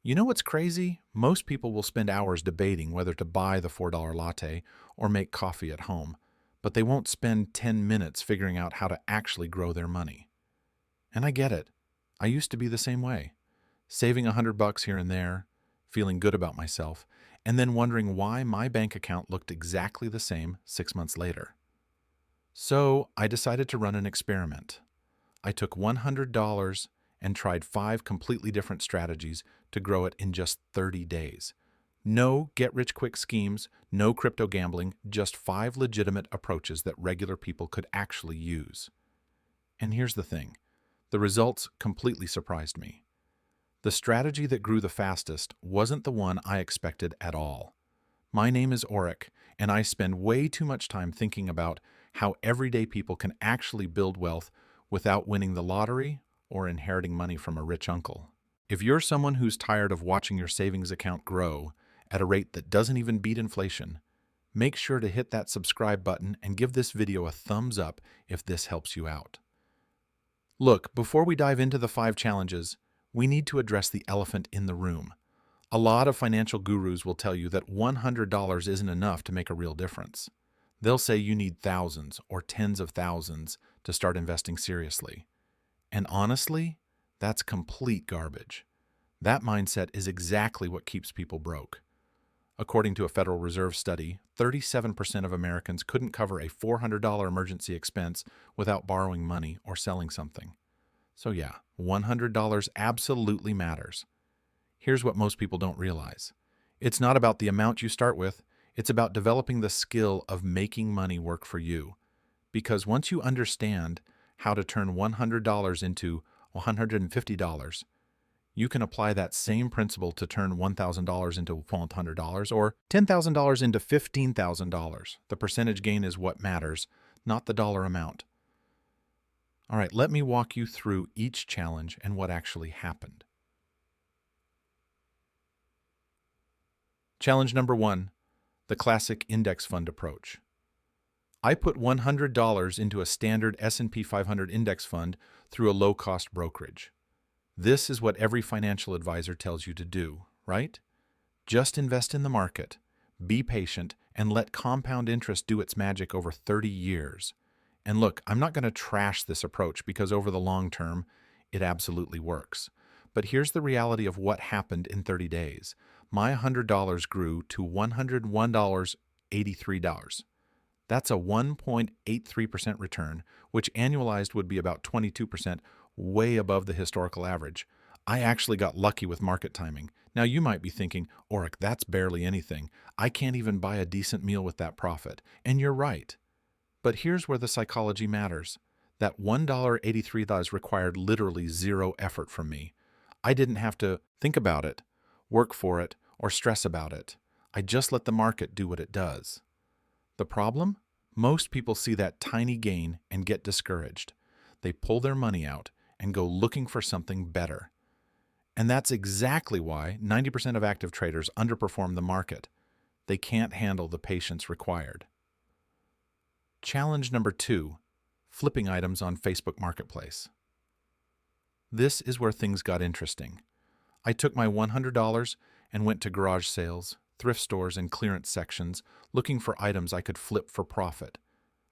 You know what's crazy? Most people will spend hours debating whether to buy the $4 latte or make coffee at home, but they won't spend 10 minutes figuring out how to actually grow their money. And I get it. I used to be the same way, saving $100 here and there, feeling good about myself, and then wondering why my bank account looked exactly the same 6 months later. So I decided to run an experiment. I took $100 and tried 5 completely different strategies to grow it in just 30 days. No get-rich-quick schemes, no crypto gambling, just 5 legitimate approaches that regular people could actually use. And here's the thing. The results completely surprised me. The strategy that grew the fastest wasn't the one I expected at all. My name is Oric, and I spend way too much time thinking about how everyday people can actually build wealth without winning the lottery or inheriting money from a rich uncle. If you're someone who's tired of watching your savings account grow at a rate that doesn't even beat inflation, make sure to hit that subscribe button and give this video a thumbs up if this helps you out. Look, before we dive into the 5 challenges, we need to address the elephant in the room. A lot of financial gurus will tell you that $100 isn't enough to make a real difference. They'll say you need thousands or tens of thousands to start investing seriously. And honestly, that's complete garbage. That mindset is exactly what keeps people broke. According to a Federal Reserve study, 37% of Americans couldn't cover a $400 emergency expense without borrowing money or selling something. So yeah, $100 absolutely matters. Here's what most people don't realize. It's not about the amount you start with, it's about developing the skill of making money work for you. Because once you understand how to turn $100 into $150, you can apply that same principle to turn $1,000 into $1,200 or $10,000 into $15,000. The percentage gain is what matters, not the dollar amount. All right, let me walk you through each challenge and what actually happened. Challenge number 1, the classic index fund approach. I put $100 into a standard S&P 500 index fund through a low-cost brokerage. This is what every financial advisor tells you to do, right? Just invest in the market, be patient, and let compound interest do its magic over 30 years. And look, I'm not going to trash this approach because over the long term, it absolutely works. But here's the reality of what happened in 30 days. My $100 grew to $101.83. That's a 1.83% return, which annualized would be about 22%, way above the historical average. I actually got lucky with market timing. Now you might be thinking, Oric, that's barely anything. I can't even buy a decent meal with that profit. And you're right. But here's where the psychology matters. That $1.83 required literally zero effort from me. I didn't have to think about it, work for it, or stress about it. I just let the market do what it does. The problem? Most people see that tiny gain and get discouraged. They pull their money out and go looking for something better. And that's exactly why 90% of active traders underperform the market. They can't handle the patience required. Challenge number 2, flipping items on Facebook Marketplace. This is where things got interesting. I took my $100 and went to garage sales, thrift stores, and clearance sections looking for items I could flip for profit.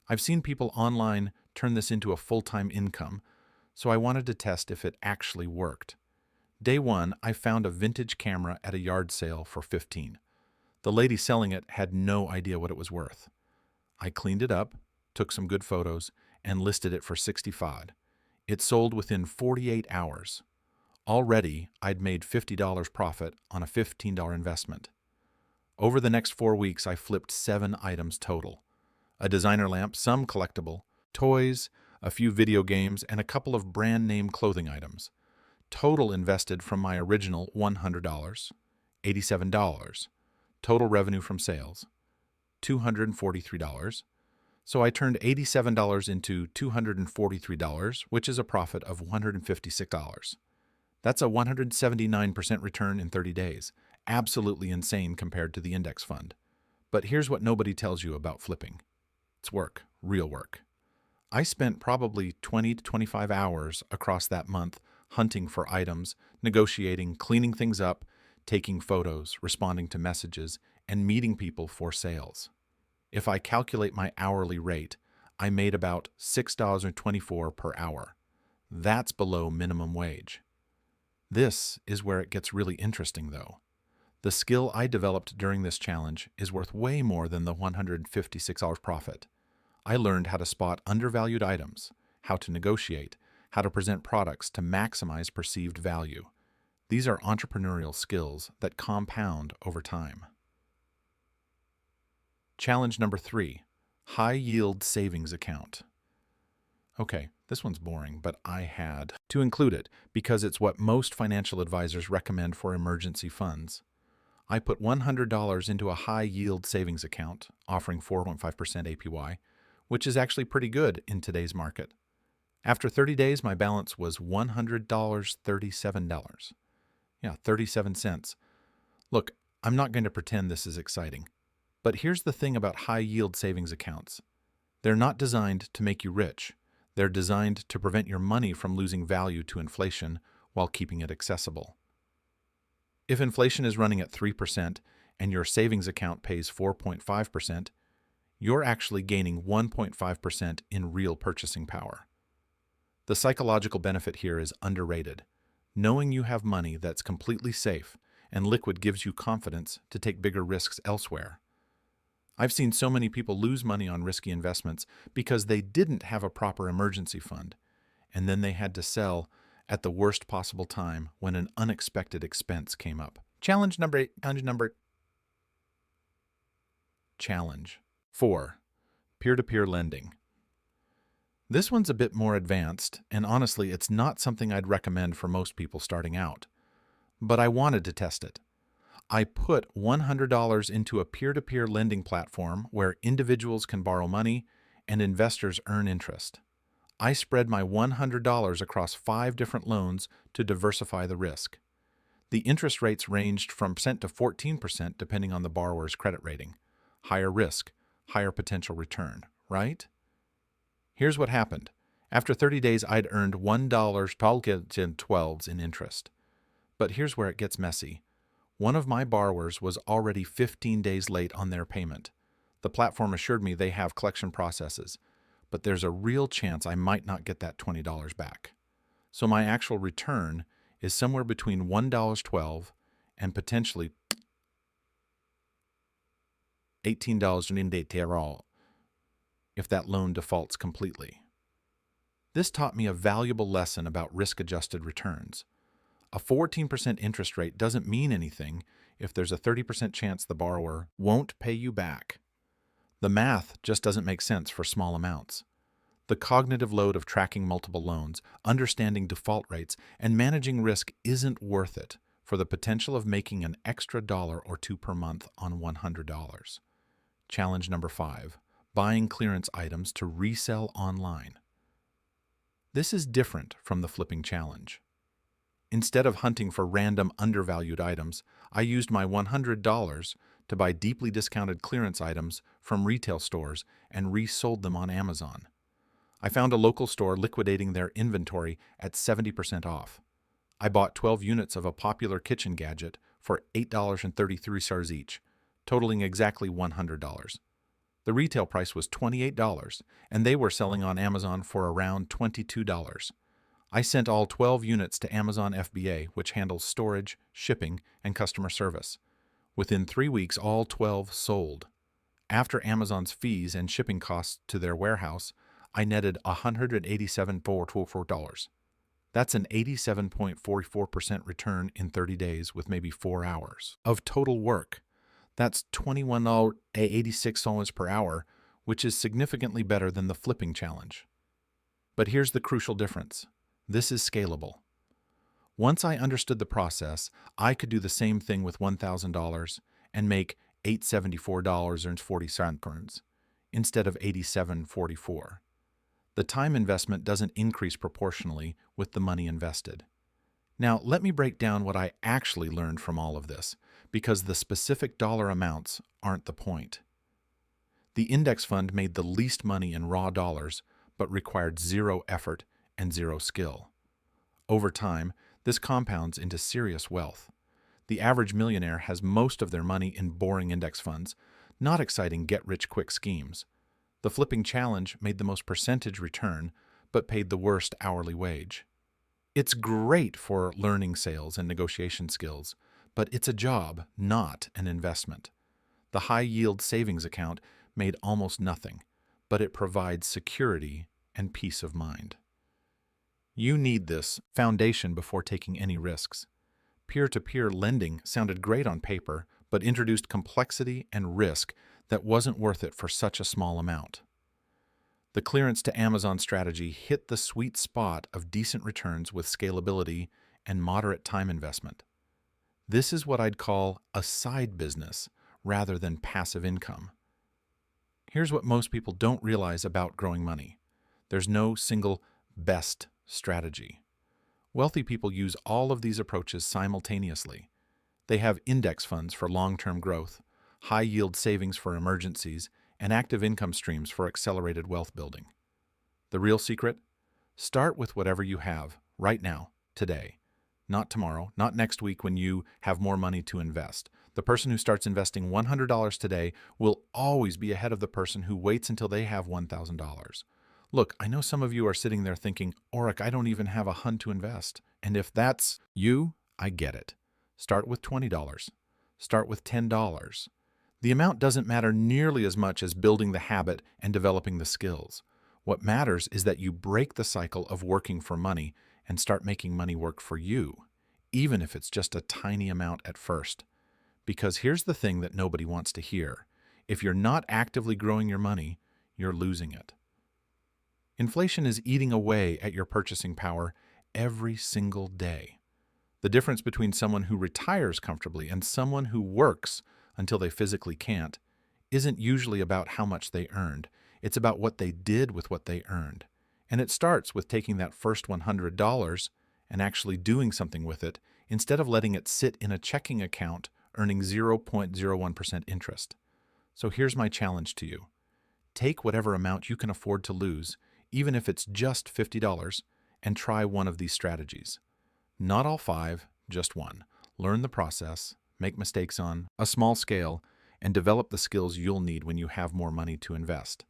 I've seen people online turn this into a full-time income, so I wanted to test if it actually worked. Day 1, I found a vintage camera at a yard sale for $15. The lady selling it had no idea what it was worth. I cleaned it up, took some good photos, and listed it for $65. It sold within 48 hours. Already, I'd made $50 profit on a $15 investment. Over the next 4 weeks, I flipped 7 items total. A designer lamp, some collectible, toys, a few video games, and a couple of brand-name clothing items. Total invested from my original $100, $87. Total revenue from sales, $243. So I turned $87 into $243, which is a profit of $156. That's a 179% return in 30 days. Absolutely insane compared to the index fund. But here's what nobody tells you about flipping. It's work, real work. I spent probably 20 to 25 hours across that month hunting for items, negotiating, cleaning things up, taking photos, responding to messages, and meeting people for sales. If I calculate my hourly rate, I made about $6.24 per hour. That's below minimum wage. This is where it gets really interesting, though. The skill I developed during this challenge is worth way more than the $156 profit. I learned how to spot undervalued items, how to negotiate, how to present products to maximize perceived value. These are entrepreneurial skills that compound over time. Challenge number 3, high yield savings account. Okay, this one's boring, but I had to include it because it's what most financial advisors recommend for emergency funds. I put $100 into a high yield savings account, offering 4.5% APY, which is actually pretty good in today's market. After 30 days, my balance was $100.37. Yeah, 37 cents. Look, I'm not going to pretend this is exciting. But here's the thing about high-yield savings accounts. They're not designed to make you rich. They're designed to prevent your money from losing value to inflation while keeping it accessible. If inflation is running at 3% and your savings account pays 4.5%, you're actually gaining 1.5% in real purchasing power. The psychological benefit here is underrated. Knowing you have money that's completely safe and liquid gives you confidence to take bigger risks elsewhere. I've seen so many people lose money on risky investments because they didn't have a proper emergency fund, and then they had to sell at the worst possible time when an unexpected expense came up. Challenge 4, peer-to-peer lending. This one's a bit more advanced, and honestly, it's not something I'd recommend for most people starting out. But I wanted to test it. I put $100 into a peer-to-peer lending platform where individuals can borrow money and investors earn interest. I spread my $100 across 5 different loans to diversify the risk. The interest rates ranged from 10% to 14% depending on the borrower's credit rating. Higher risk, higher potential return, right? Here's what happened. After 30 days, I'd earned $1.12 in interest. But here's where it gets messy. One of my borrowers was already 15 days late on their payment. The platform assured me they have collection processes, but there's a real chance I might not get that $20 back. So my actual return is somewhere between $1.12 and potentially $18 if that loan defaults completely. This taught me a valuable lesson about risk-adjusted returns. A 14% interest rate doesn't mean anything if there's a 30% chance the borrower won't pay you back. The math just doesn't make sense for small amounts. The cognitive load of tracking multiple loans, understanding default rates, and managing risk isn't worth it for the potential of making an extra $1 or $2 per month on $100. Challenge number 5, buying clearance items to resell online. This is different from the flipping challenge. Instead of hunting for random undervalued items, I used my $100 to buy deeply discounted clearance items from retail stores and resold them on Amazon. I found a local store liquidating their inventory at 70% off. I bought 12 units of a popular kitchen gadget for $8.33 each, totaling exactly $100. The retail price was $28, and they were selling on Amazon for around $22. I sent all 12 units to Amazon FBA, which handles storage, shipping, and customer service. Within 3 weeks, all 12 sold. After Amazon's fees and shipping costs to their warehouse, I netted $187.44. That's an 87.44% return in 30 days with maybe 4 hours of total work. That's $21.86 per hour, which is significantly better than the flipping challenge. But here's the crucial difference. This is scalable. Once I understood the process, I could do the same thing with $1,000 and make $874.40 instead of $87.44. The time investment doesn't increase proportionally with the money invested. Now, let me break down what I actually learned from all of this, because the specific dollar amounts aren't the point. The index fund made the least money in raw dollars, but required 0 effort and 0 skill. Over time, this compounds into serious wealth. The average millionaire has most of their money in boring index funds, not exciting get-rich-quick schemes. The flipping challenge made the most percentage return, but paid the worst hourly wage. It's great for learning sales and negotiation skills, but it's a job, not an investment. The high-yield savings account made almost nothing, but it provides security and peace of mind. You need this foundation before taking any risks. Peer-to-peer lending sounded great on paper, but introduced complexity and risk that wasn't worth it for such a small amount. The clearance to Amazon strategy hit the sweet spot of decent returns with scalability and moderate time investment. This is what I'd call a side business rather than passive income. Here's what most people don't realize about growing money. There's no single best strategy. Wealthy people use all of these approaches simultaneously. They have index funds for long-term growth, high-yield savings for emergencies, and active income streams for accelerated wealth building. The real secret? Start with whatever you have, right now, today. Not tomorrow, not next week when you have more money to invest. The person who starts investing $100 today will always be ahead of the person who waits until they have $1,000. Look, I know some of you are sitting there thinking, Oric, I don't even have $100 to invest. And if that's you, I get it. Start with $20. Start with $10. The amount doesn't matter nearly as much as building the habit and developing the skills. What matters is that you break the cycle of working for money and start making money work for you, even if it's just a tiny amount at first. Because here's the thing that nobody wants to hear. If you're not actively growing your money, you're losing it. Inflation is eating away at your purchasing power every single day. The difference between someone who retires comfortably and someone who works until they physically can't isn't usually about how much they earned. It's about what they did with what they earned. And it starts with taking that first $100 and actually doing something with it instead of letting it sit in a checking account earning 0.01% interest. So here's my challenge to you. Take whatever amount you can afford to lose, even if it's just $50, and try one of these strategies. Not all 5, just one. Learn the process, make mistakes on a small scale, and develop the skills you'll need when you have more money to invest.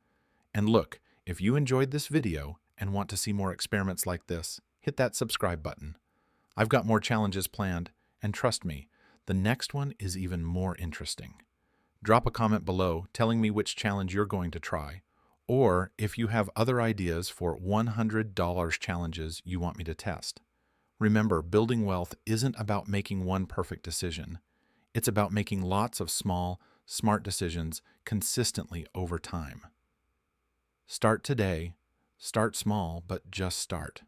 And look, if you enjoyed this video and want to see more experiments like this, hit that subscribe button. I've got more challenges planned, and trust me, the next one is even more interesting. Drop a comment below telling me which challenge you're going to try, or if you have other ideas for $100 challenges you want me to test. Remember, building wealth isn't about making one perfect decision. It's about making lots of small, smart decisions consistently over time. Start today. Start small, but just start.